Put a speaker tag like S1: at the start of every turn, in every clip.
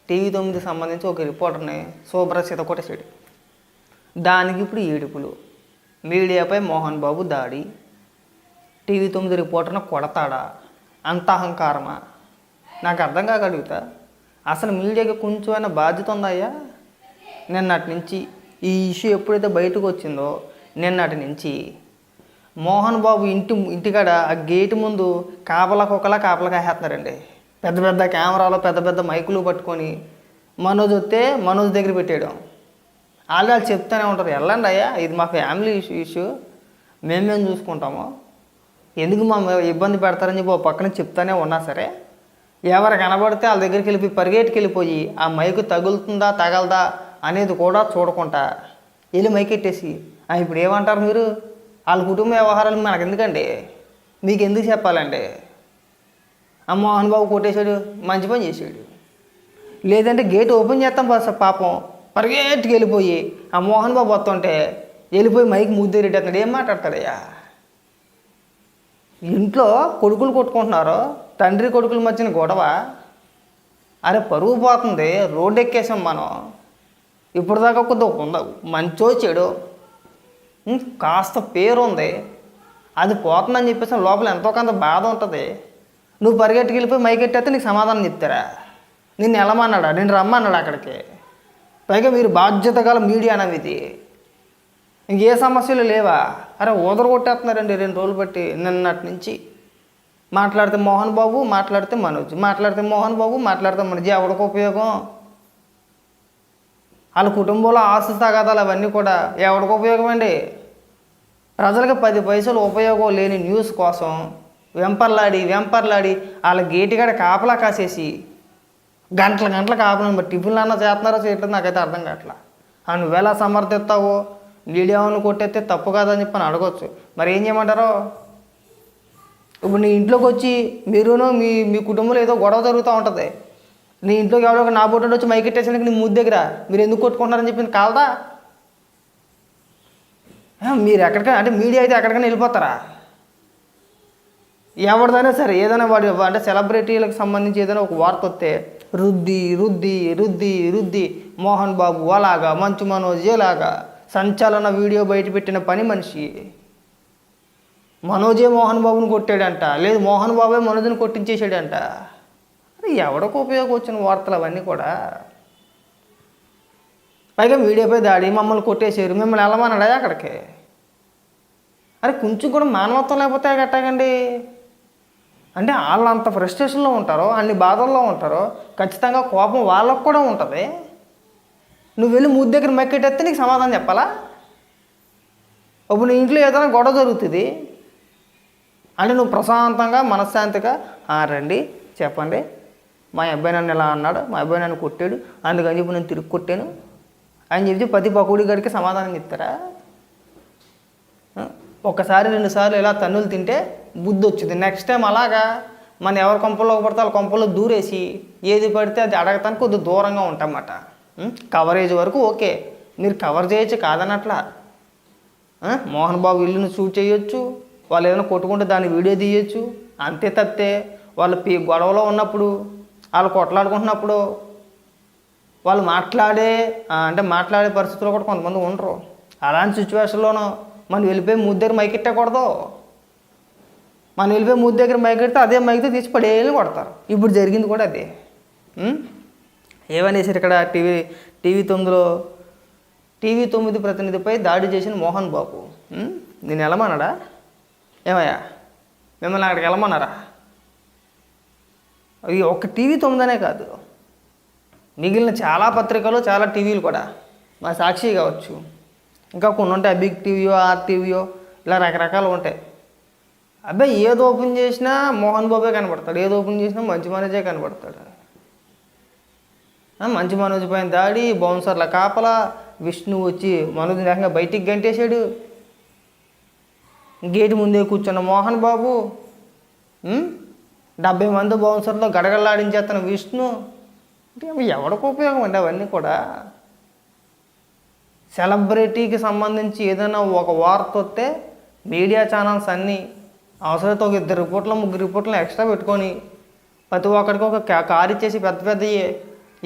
S1: TV9 సంబంధించి ఒక రిపోర్టర్ని శుభ్రత కొట్టేసాడు. దానికి ఇప్పుడు ఏడుపులు. మీడియాపై మోహన్ బాబు దాడి. TV9 రిపోర్టర్ని కొడతాడా? అంత అహంకారమా? నాకు అర్థం కాగలుగుతా. అసలు మీడియాకి కొంచెమైనా బాధ్యత ఉందయ్యా? నిన్నటి నుంచి ఈ ఇష్యూ ఎప్పుడైతే బయటకు వచ్చిందో నిన్నటి నుంచి మోహన్ బాబు ఇంటికాడ ఆ గేటు ముందు కాపలా కాసేస్తున్నారండి. పెద్ద పెద్ద కెమెరాలు పెద్ద పెద్ద మైకులు పట్టుకొని మనోజ్ వస్తే మనోజ్ దగ్గర పెట్టేయడం. వాళ్ళు చెప్తూనే ఉంటారు, వెళ్ళండి అయ్యా, ఇది మా ఫ్యామిలీ ఇష్యూ, మేమేం చూసుకుంటాము, ఎందుకు మా ఇబ్బంది పెడతారని చెప్పి పక్కన చెప్తానే ఉన్నా సరే ఎవరు కనబడితే వాళ్ళ దగ్గరికి పరిగెట్టుకు వెళ్ళిపోయి ఆ మైకు తగులుతుందా తగలదా అనేది కూడా చూడకుండా వెళ్ళి మైకెట్టేసి ఇప్పుడు ఏమంటారు మీరు? వాళ్ళ కుటుంబ వ్యవహారాలు మనకు ఎందుకండి, మీకు ఎందుకు చెప్పాలండి? ఆ మోహన్ బాబు కొట్టేశాడు, మంచి పని చేశాడు. లేదంటే గేట్ ఓపెన్ చేస్తాం పాపం పరిగెట్టుకు వెళ్ళిపోయి ఆ మోహన్ బాబు వస్తుంటే వెళ్ళిపోయి మైక్ ముద్దేరేటప్పుడు ఏం మాట్లాడతాడయ్యా? ఇంట్లో కొడుకులు కొట్టుకుంటున్నారు, తండ్రి కొడుకుల మధ్యన గొడవ. అరే పరువు పోతుంది, రోడ్డు ఎక్కేసాం మనం. ఇప్పుడు దాకా కొద్దిగా మంచో చెడు కాస్త పేరు ఉంది, అది పోతుందని చెప్పేసి లోపల ఎంతో కొంత బాధ ఉంటుంది. నువ్వు పరిగెట్టుకు వెళ్ళిపోయి మైకెట్టేస్తే నీకు సమాధానం చెప్తారా? నిన్ను వెళ్ళమన్నాడా? నేను రమ్మన్నాడు అక్కడికి. పైగా మీరు బాధ్యత గల మీడియా అనేది ఇది. ఇంకే సమస్యలు లేవా? అరే ఊదర కొట్టేస్తున్నారండి 2 రోజులు బట్టి. నిన్నటి నుంచి మాట్లాడితే మోహన్ బాబు, మాట్లాడితే మనోజ్, మాట్లాడితే మోహన్ బాబు, మాట్లాడితే మనోజ్. ఎవరికి ఉపయోగం? వాళ్ళ కుటుంబంలో ఆస్తి తగాదాలు అవన్నీ కూడా ఎవరికి ఉపయోగం అండి? ప్రజలకు 10 పైసలు ఉపయోగం లేని న్యూస్ కోసం వెంపర్లాడి వాళ్ళ గేటుగాడ కాపలా కాసేసి గంటల కాపలను బట్టి టిఫిన్లు అన్నా చేస్తున్నారో చేయట్లేదు నాకైతే అర్థం కావట్లా. నువ్వెలా సమర్థిస్తావో మీడియాను కొట్టేస్తే తప్పు కాదని చెప్పి అని అడగవచ్చు. మరి ఏం చేయమంటారో? ఇప్పుడు నీ ఇంట్లోకి వచ్చి మీరును మీ కుటుంబంలో ఏదో గొడవ జరుగుతూ ఉంటుంది. నీ ఇంట్లోకి ఎవరో నా బొట్టు వచ్చి మైకెట్టేసానికి నీ ముద్దు దగ్గర మీరు ఎందుకు కొట్టుకుంటున్నారని చెప్పింది కాలదా? మీరు ఎక్కడికైనా అంటే మీడియా అయితే ఎక్కడికైనా వెళ్ళిపోతారా? ఎవరిదైనా సరే ఏదైనా వాడు అంటే సెలబ్రిటీలకు సంబంధించి ఏదైనా ఒక వార్త వస్తే రుద్ది మోహన్ బాబు అలాగా, మంచు మనోజ్ ఎలాగా సంచలన వీడియో బయట పెట్టిన పని మనిషి. మనోజే మోహన్ బాబుని కొట్టాడంట, లేదు మోహన్ బాబే మనోజ్ని కొట్టించేసాడంట. అది ఎవరికి ఉపయోగం వచ్చిన వార్తలు అవన్నీ కూడా. పైగా మీడియాపై దాడి, మమ్మల్ని కొట్టేశారు, మిమ్మల్ని వెళ్ళమన్నాడా అక్కడికి? అరే కొంచెం కూడా మానవత్వం లేకపోతే కట్టాగండి. అంటే వాళ్ళు అంత ఫ్రస్ట్రేషన్లో ఉంటారో, అన్ని బాధల్లో ఉంటారో ఖచ్చితంగా కోపం వాళ్ళకు కూడా ఉంటుంది. నువ్వు వెళ్ళి ముద్దు దగ్గర మెక్కెట్టేస్తే నీకు సమాధానం చెప్పాలా? ఇప్పుడు నీ ఇంట్లో ఏదైనా గొడవ జరుగుతుంది అంటే నువ్వు ప్రశాంతంగా మనశ్శాంతిగా రండి చెప్పండి, మా అబ్బాయి నన్ను ఇలా అన్నాడు, మా అబ్బాయి నన్ను కొట్టాడు, అందుకని చెప్పి నేను తిరిగి కొట్టాను అని చెప్పి ప్రతి పకోడి గడికి సమాధానం చెప్తారా? ఒకసారి 2 సార్లు ఇలా తన్నులు తింటే బుద్ధి వచ్చింది. నెక్స్ట్ టైం అలాగా మన ఎవరి కొంపల్లోకి పడితే వాళ్ళ కొంపల్లో దూరేసి ఏది పడితే అది అడగటానికి కొద్దిగా దూరంగా ఉంటామన్నమాట. కవరేజ్ వరకు ఓకే, మీరు కవర్ చేయొచ్చు కాదన్నట్లా. మోహన్ బాబు ఇల్లును షూట్ చేయొచ్చు, వాళ్ళు ఏదైనా కొట్టుకుంటే దాన్ని వీడియో తీయచ్చు, అంతే తప్పితే వాళ్ళు గొడవలో ఉన్నప్పుడు వాళ్ళు కొట్లాడుకుంటున్నప్పుడు వాళ్ళు మాట్లాడే పరిస్థితుల్లో కూడా కొంతమంది ఉండరు. అలాంటి సిచ్యువేషన్లోనూ మనం వెళ్ళిపోయి ముద్దు దగ్గర మైకెట్టకూడదు. మనం వెళ్ళిపోయి ముద్దు దగ్గర మైకెడితే అదే మైక్తో తీసి పడేయాలని కొడతారు. ఇప్పుడు జరిగింది కూడా అదే. ఏమనేసారు ఇక్కడ TV9 ప్రతినిధిపై దాడి చేసిన మోహన్ బాబు. నేను వెళ్ళమన్నాడా? ఏమయ్యా మిమ్మల్ని అక్కడికి వెళ్ళమన్నారా? అవి ఒక్క TV9 అనే కాదు, మిగిలిన చాలా పత్రికలు చాలా టీవీలు కూడా, మా సాక్షి కావచ్చు, ఇంకా కొన్ని ఉంటాయి, బిగ్ టీవీయో RTV ఇలా రకరకాలు ఉంటాయి. అబ్బాయి ఏది ఓపెన్ చేసినా మోహన్ బాబే కనబడతాడు, ఏది ఓపెన్ చేసినా మంచి మనోజే కనబడతాడు. మంచి మనోజ్ పైన దాడి, బౌన్సర్ల కాపలా, విష్ణు వచ్చి మనోజ్ లేకంగా బయటికి గంటేశాడు, గేటు ముందే కూర్చున్న మోహన్ బాబు, 70 మంది బౌన్సర్లో గడగడలాడించేస్తున్న విష్ణు. అంటే అవి ఎవరికి ఉపయోగం అండి అవన్నీ కూడా? సెలబ్రిటీకి సంబంధించి ఏదైనా ఒక వార్త వస్తే మీడియా ఛానల్స్ అన్నీ అవసరమైతే ఒక 2 రిపోర్ట్లు 3 రిపోర్ట్లు ఎక్స్ట్రా పెట్టుకొని ప్రతి ఒక్కరికి ఒక కారు ఇచ్చేసి పెద్ద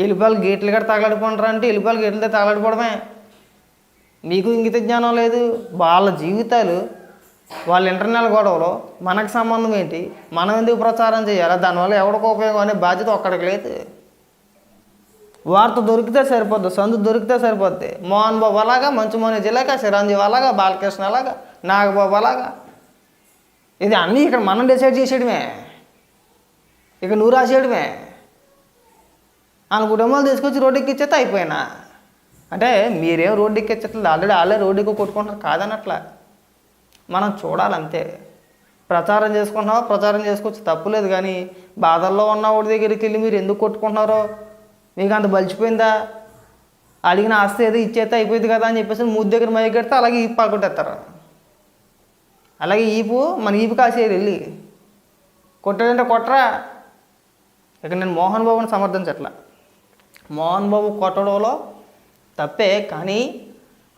S1: ఎలిపాలు గేట్లు గట్ట తగలడిపోంటారు అంటే ఎలిపాలు గేట్లతో తగలడిపోవడమే. మీకు ఇంగిత జ్ఞానం లేదు. వాళ్ళ జీవితాలు, వాళ్ళ ఇంటర్నల్ గొడవలు మనకు సంబంధం ఏంటి, మనం ఎందుకు ప్రచారం చేయాలి, దానివల్ల ఎవరికి ఉపయోగం అనే బాధ్యత ఒక్కడికి లేదు. వార్త దొరికితే సరిపోద్ది, సందు దొరికితే సరిపోద్ది. మోహన్ బాబు అలాగా, మంచు మనోజ్ అలాగా, చిరంజీవి అలాగా, బాలకృష్ణ అలాగా, నాగబాబు అలాగా. ఇది అన్నీ ఇక్కడ మనం డిసైడ్ చేసేయడమే, ఇక నువ్వు రాసేయడమే. వాళ్ళ కుటుంబాలు తీసుకొచ్చి రోడ్డు ఎక్కిచ్చేస్తే అయిపోయినా. అంటే మీరేం రోడ్డు ఎక్కించట్లేదు, ఆల్రెడీ రోడ్డు ఎక్కువ కొట్టుకుంటున్నారు కాదనట్లా. మనం చూడాలంతే. ప్రచారం చేసుకుంటున్నావా, ప్రచారం చేసుకోవచ్చు, తప్పులేదు. కానీ బాధల్లో ఉన్న వాడి దగ్గరికి వెళ్ళి మీరు ఎందుకు కొట్టుకుంటున్నారో, మీకు అంత బలిచిపోయిందా, అడిగిన ఆస్తి ఏదో ఇచ్చేస్తే అయిపోయింది కదా అని చెప్పేసి మూడు దగ్గర మైకి కడితే అలాగే ఈపు పాల్గొట్టేస్తారు. అలాగే మన ఈపు కాసేది వెళ్ళి కొట్టాడంటే కొట్టరా. ఇక నేను మోహన్ బాబుని సమర్థించట్లా. మోహన్ బాబు కొట్టడంలో తప్పే, కానీ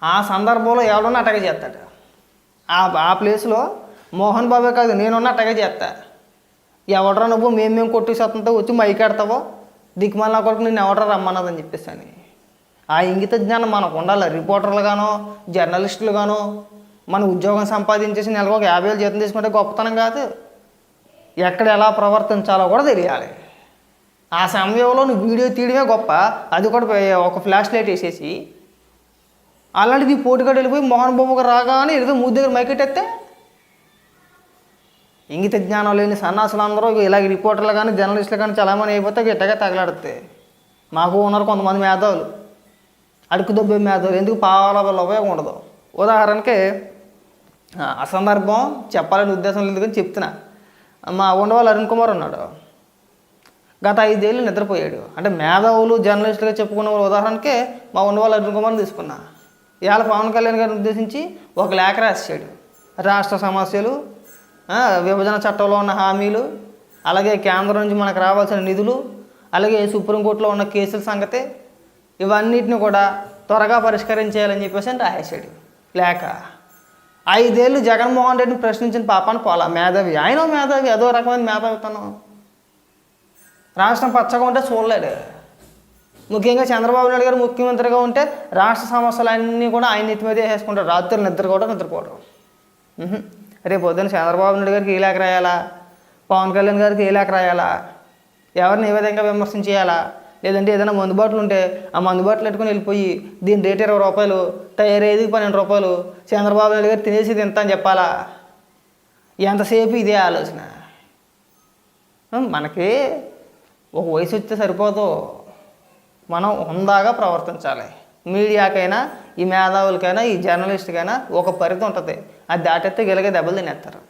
S1: ఆ సందర్భంలో ఎవడన్నా అటాక్ చేస్తాడు. ఆ ప్లేస్లో మోహన్ బాబే కాదు, నేనున్న అటాక్ చేస్తా. ఎవడరా నువ్వు మేము కొట్టేసేస్తుంటే వచ్చి మైకాడతావో, దిక్కుమాల కొరకు నేను ఎవడరా రమ్మన్నదని చెప్పేసి అని. ఆ ఇంగిత జ్ఞానం మనకు ఉండాలి. రిపోర్టర్లుగానో జర్నలిస్టులుగానో మన ఉద్యోగం సంపాదించేసి నెలకు ఒక 50,000 జీతం తీసుకుంటే గొప్పతనం కాదు. ఎక్కడ ఎలా ప్రవర్తించాలో కూడా తెలియాలి. ఆ సమయంలో నువ్వు వీడియో తీయడమే గొప్ప, అది కూడా ఒక ఫ్లాష్ లైట్ వేసేసి అలాంటిది పోటీగాడు వెళ్ళిపోయి మోహన్ బాబు గారు రాగానే ఏదో మూడు దగ్గర మైకెట్టేస్తే ఇంగిత జ్ఞానం లేని సన్నాసులు అందరూ ఇలాగ రిపోర్టర్లు కానీ జర్నలిస్టులు కానీ చాలామంది అయిపోతే గిట్టగా తగలాడుతాయి. మాకు ఉన్నారు కొంతమంది మేధావులు, అడుగు దొబ్బే మేధావులు, ఎందుకు పావాల వల్ల ఉపయోగం ఉండదు. ఉదాహరణకి ఆ సందర్భం చెప్పాలని ఉద్దేశం లేదు కానీ చెప్తున్నా. మా ఉండవాళ్ళు అరుణ్ కుమార్ ఉన్నాడు, గత 5 ఏళ్ళు నిద్రపోయాడు. అంటే మేధావులు జర్నలిస్టులుగా చెప్పుకున్న ఉదాహరణకే మా ఉండవాళ్ళు అరుణ్ కుమార్ని తీసుకున్నా. ఇవాళ పవన్ కళ్యాణ్ గారిని ఉద్దేశించి ఒక లేఖ రాశాడు. రాష్ట్ర సమస్యలు, విభజన చట్టంలో ఉన్న హామీలు, అలాగే కేంద్రం నుంచి మనకు రావాల్సిన నిధులు, అలాగే సుప్రీంకోర్టులో ఉన్న కేసుల సంగతి, ఇవన్నిటిని కూడా త్వరగా పరిష్కరించేయాలని చెప్పేసి రాసేసాడు లేఖ. 5 ఏళ్ళు జగన్మోహన్ రెడ్డిని ప్రశ్నించిన పాపాన్ని పోలా. మేధావి, ఆయన మేధావి, అదో రకమైన మేధావితనం. రాష్ట్రం పచ్చగా ఉంటే చూడలేడు. ముఖ్యంగా చంద్రబాబు నాయుడు గారు ముఖ్యమంత్రిగా ఉంటే రాష్ట్ర సమస్యలన్నీ కూడా ఆయన నెత్తి మీద వేసుకుంటారు. రాత్రులు నిద్రపోవడం. రేపు పొద్దున్న చంద్రబాబు నాయుడు గారికి ఏ లేఖ రాయాలా, పవన్ కళ్యాణ్ గారికి ఏ లేఖ రాయాలా, ఎవరిని ఏ విధంగా విమర్శించేయాలా, లేదంటే ఏదైనా మందుబాట్లు ఉంటే ఆ మందుబాట్లు పెట్టుకుని వెళ్ళిపోయి దీని రేట్ 20 రూపాయలు, తయారయ్యేది 12 రూపాయలు, చంద్రబాబు నాయుడు గారు తినేసి ఇంత అని చెప్పాలా. ఎంతసేపు ఇదే ఆలోచన. మనకి ఒక వయసు వస్తే సరిపోదు, మనం హుందాగా ప్రవర్తించాలి. మీడియాకైనా, ఈ మేధావులకైనా, ఈ జర్నలిస్ట్కైనా ఒక పరిధి ఉంటుంది. అది దాటెత్తే గిలగే దెబ్బలు తినేస్తారు.